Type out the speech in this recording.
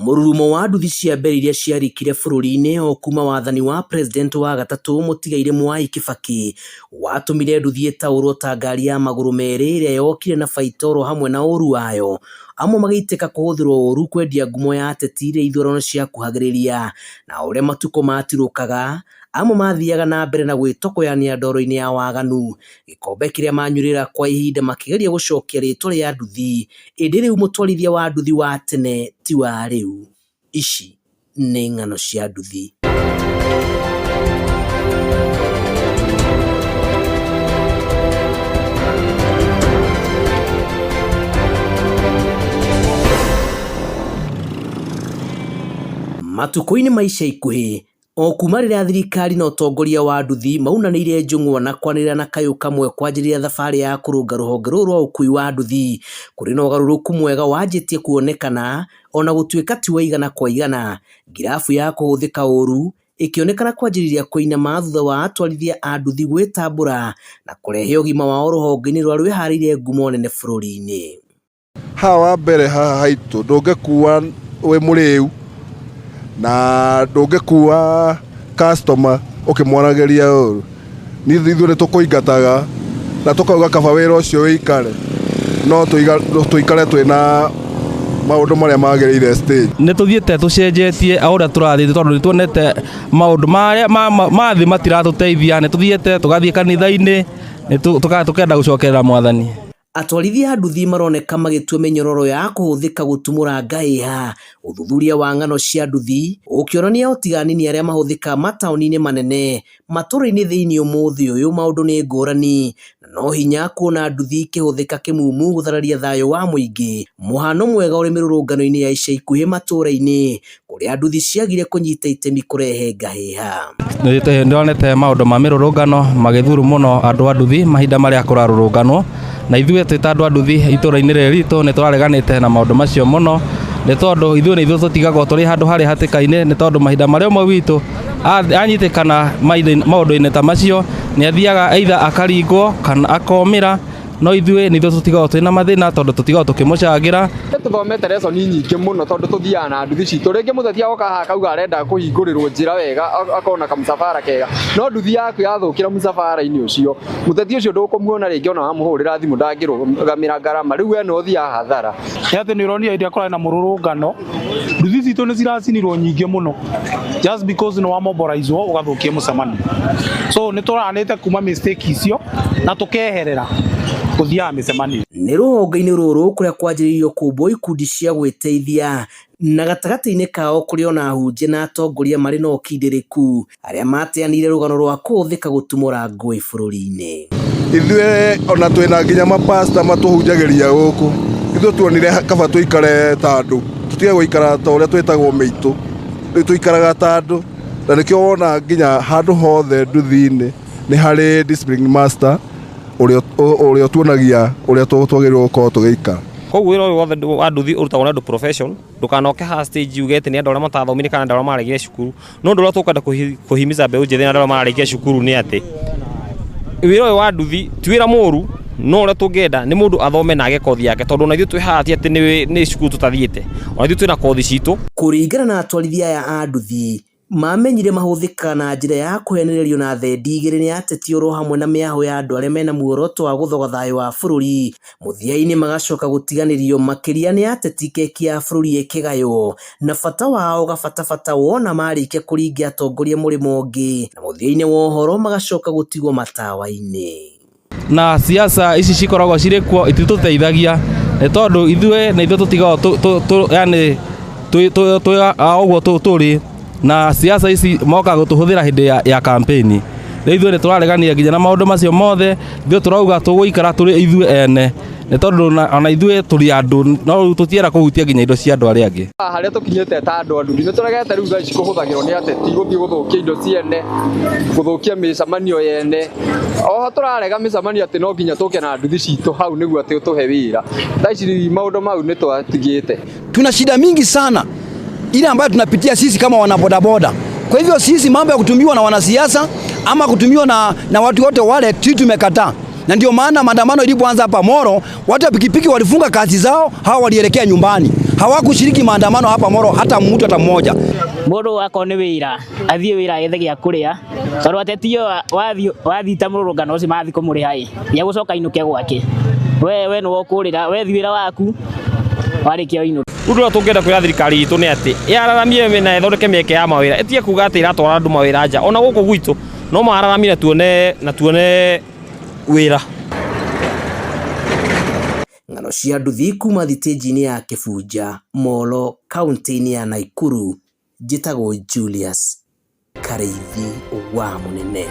Mururumo wa nduthi cia mbere iria ciarikire bũrũri-inĩ o kuma wathani wa president wa gatatũ mũtigaire Mwai Kibaki watumire nduthi ĩtaũrwo ta ngari ya magũrũ merĩ ĩrĩa yokire na baitoro hamwe na ũru wayo, amwe magĩtĩka kũhũthĩrwo ũru kwendia ngumo ya ateti iria ithurano ciakuhagĩrĩria, na ũrĩa matukũ matirũkaga amwe mathiaga na mbere na gwĩtokoyania ndoro-inĩ ya waganu, gĩkombe kĩrĩa manyuĩrĩra kwa ihinda makĩgeria gũcokia rĩtwa rĩa nduthi, ĩndĩ rĩu mũtwarithia wa nduthi wa tene ti wa rĩu. Ici nĩ ng'ano cia nduthi. Matukũ-inĩ ma ica ikuhĩ, o kuma rĩrĩa thirikari na ũtongoria wa nduthi maunanĩire njũng'wa na kwanĩrĩra na kayũ kamwe kwanjĩrĩria thabarĩ ya kũrũnga rũhonge rũrũ rwa ũkui wa nduthi, kũrĩ na ũgarũrũku mwega wanjĩtie kuonekana, ona gũtuĩka ti wa igana kwa igana, ngirabu ya kũhũthĩka ũru ĩkĩonekana kwanjĩrĩria kũinama thutha wa atwarithia a nduthi gwĩtambũra na kũrehe ũgima wao rũhonge-inĩ rwa rwĩharĩirie ngumo nene bũrũri-inĩ. Hawa mbere haha haitũ ndũngĩkua wĩ mũrĩu na ndũngĩkua customer ũkĩmwaragĩria ũru. Ithuĩ nĩtũkũingataga na tũkauga kaba wĩra ũcio wĩikare, no tũikare twĩna maũndũ marĩa magĩrĩire stage. Nĩtũthiĩte tũcenjetie ũrĩa tũrathiĩ tondũ nĩtuonete maũndũ marĩa mathĩ matiratũteithia, nĩtũthiĩte tũgathiĩ kanitha-inĩ tũkenda gũcokerera Mwathani. Atwarithia a nduthi maroneka magĩtua mĩnyororo ya kũhũthĩka gũtumũra ngahĩha. Ũthuthuria wa ng'ano cia nduthi ũkĩonania ũtiganini arĩa mahũthĩka mataũni-inĩ manene, matũũra-inĩ thĩinĩ ũmũthĩ ũyũ maũndũ nĩ ngũrani, na no hinya kuona nduthi ikĩhũthĩka kĩmumu gũthararia thayũ wa mũingĩ. Mũhano mwega ũrĩ mĩrũrũngano-inĩ ya ica ikuhĩ matũũra-inĩ kũrĩa nduthi ciagire kũnyita itemi kũrehe ngahĩha. Nĩndonete maũndũ ma mĩrũrũngano magĩthuru mũno andũ a nduthi mahinda marĩa kũrarũrũnganwo, na ithuĩ twĩta andũ a nduthi itũũra-inĩ rĩrĩ ritũ nĩtũrareganĩte na maũndũ macio mũno, nĩ tondũ ithuĩ tũtigagwo tũrĩ handũ harĩ hatĩka-inĩ, nĩ tondũ mahinda marĩa ũmwe witũ anyitĩkana maũndũ-inĩ ta macio nĩathiaga either akaringwo kana akomĩra, no ithuĩ tũtigagwo twĩna mathĩna tondũ tũtigagwo tũkĩmũcangĩra. Tũthomete lesoni nyingĩ mũno tondũ tũthiaga na nduthi citũ. Rĩngĩ mũteti agoka haha akauga arenda kũhingũrĩrwo njĩra wega, akona kamũcabara kega, no nduthi yaku yathũkĩra mũcabara-inĩ ũcio, mũteti ũcio ndũkũmuona rĩngĩ ona wamũhũrĩra thimũ ndangĩrũgamĩra ngarama, rĩu we no ũthiaga hathara. Nĩ atĩ nĩũronire hĩndĩ ĩrĩa kũrarĩ na mũrũrũngano, nduthi citũ nĩciracinirwo nyingĩ mũno just because nĩwamoboraizwo ũgathũkia mũcemanio. So nĩtũranĩte kuma mistake icio na tũkeherera gũthiaga mĩcemanio. Nĩ rũhonge-inĩ rũrũ kũrĩa kwanjĩrĩirio kũmbwo ikundi cia gwĩteithia, na gatagatĩ-inĩ kao kũrĩ ona ahunjia na atongoria marĩ na ũkindĩrĩku arĩa mateanĩire rũgano rwa kũhũthĩka gũtumũra ngũĩ bũrũri-inĩ. Ithuĩ ona twĩna nginya mapasta matũhunjagĩria gũkũ, ithuĩ tuonire kaba tũikare ta andũ, tũtige gũikara ta ũrĩa twĩtagwo mĩitũ, rĩu tũikaraga ta andũ, na nĩkĩo wona nginya handũ hothe nduthi-inĩ nĩ harĩ discipline master ũrĩa tuonagia ũrĩa twagĩrĩirwo gũkorwo tũgĩikara. Koguo wĩra ũyũ wothe wa nduthi ũrutagwo nĩ andũ profession, ndũkanoke haha stage uge atĩ nĩ andũ arĩa matathomire kana andũ arĩa mararĩkire cukuru, no ũndũ ũrĩa tũkwenda kũhimiza mbeũ njĩthĩ na andũ arĩa mararĩkia cukuru nĩ atĩ wĩra ũyũ wa nduthi ti wĩra mũru, no ũrĩa tũngĩenda nĩ mũndũ athome na age kothi yake, tondũ ona ithuĩ twĩ haha ti atĩ nĩ cukuru tũtathiĩte, ona ithuĩ twĩna kothi citũ. Kũringana na atwarithia aya a nduthi mamenyire mahũthĩka na njĩra ya kũhenererio na thendi igĩrĩ nĩ ateti oro hamwe na mĩahũ ya andũ arĩa mena muoroto wa gũthoga thayũ wa bũrũri, mũthia-inĩ magacoka gũtiganĩrio makĩria nĩ ateti keki ya bũrũri ĩkĩgaywo, na bata wao gabatabata wona marĩkia kũringia atongoria mũrĩmo ũngĩ, na mũthia-inĩ wa ũhoro magacoka gũtigwo matawa-inĩ. Na siasa ici cikoragwo cirĩ kuo ititũteithagia, nĩ tondũ ithuĩ tũtigagwo yani ũguo tũrĩ na siasa ici moka gũtũhũthĩra hĩndĩ ya kampeni. Ithuĩ nĩtũraregania nginya na maũndũ macio mothe, ithuĩ tũrauga tũgũikara tũrĩ ithuĩ ene, nĩ tondũ ona ithuĩ tũrĩ andũ, no tũtiera kũhutia nginya indo cia andũ arĩa angĩ. Harĩa tũkinyĩte ta andũ a nduthi nĩtũregete rĩu thaa ici kũhũthagĩrwo nĩ ateti gũthiĩ gũthũkia indo ciene, gũthũkia mĩcemanio yene. Oho tũrarega mĩcemanio atĩ no nginya tũke na nduthi citũ hau nĩguo atĩ tũhe wĩra. Thaa ici maũndũ mau nĩtwatigĩte. Tuna shida mingi sana ile ambayo tunapitia sisi kama wanabodaboda. Kwa hivyo sisi mambo ya kutumiwa na wanasiasa ama kutumiwa na watu wote wale tumekataa. Na ndio maana maandamano ilipoanza hapa Moro, watu wa pikipiki walifunga kazi zao, hao walielekea nyumbani. hawakushiriki maandamano hapa Moro, hata mtu hata mmoja. Mundu akone wira athie wira ethe gya kuria tondu atetio wathita mururungano ucio mathi kumuriha ya gucoka inuke gwake we no wokurira we thwira waku warikia inu Udura tungenda kwira thirikari itu ni ati yararamie mena ethondeke mieke ya mawira etie kuga ati iratwara andu mawira nja ona guku gwitu no mararamire tuone wira. Ng'ano cia nduthi kuma thitĩnji-inĩ ya Kĩbunja, Molo, kaunti-inĩ ya Naikuru, njĩtagwo Julius Kareithi wa Mũnene.